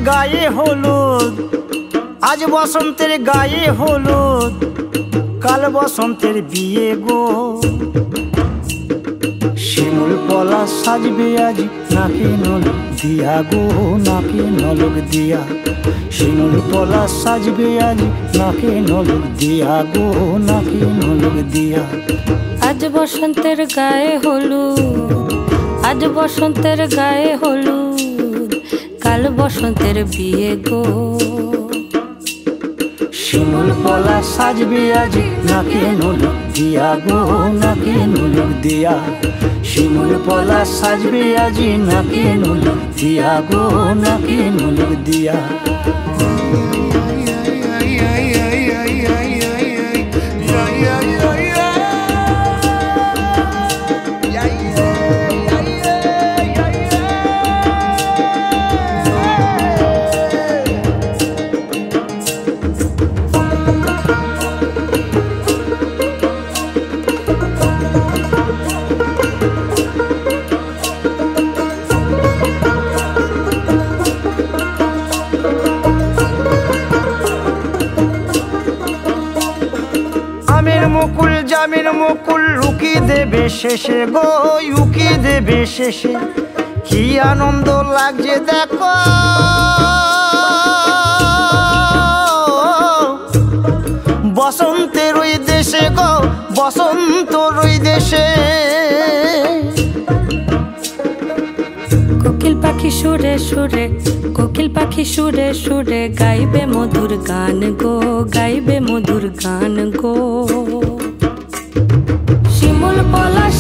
গায়ে হলুদ, আজ বসন্তের গায়ে হলুদ, কাল বসন্তের বিয়ে গো। শিমুল পলা সাজবে আজ নাকে নলক দিয়া গো, নাকে নলক দিয়া। শিমুল পলা সাজবে আজ নাকে নলক দিয়া গো, নাকে নলক দিয়া। আজ বসন্তের গায়ে হলুদ, আজ বসন্তের গায়ে হলুদ, কাল বসন্তের বিয়ে গো। শিমুল পলা সাজবে আজ নাকে নলক দিয়া গো, নাকে নলক দিয়া। শিমুল পলা সাজবে আজ নাকে নলক দিয়া গো, নাকে নলক দিয়া। আমের মুকুল জামের মুকুল লুকি দেবে শেষে গো, উকি দেবে শেষে। কি আনন্দ লাগছে দেখো, বসন্তের ওই দেশে গো, বসন্তর ওই দেশে। কোকিল পাখি সুরে সুরে, কোকিল পাখি সুরে সুরে গাইবে মধুর গান গো, গাইবে মধুর গান গো। শিমুল পলাশ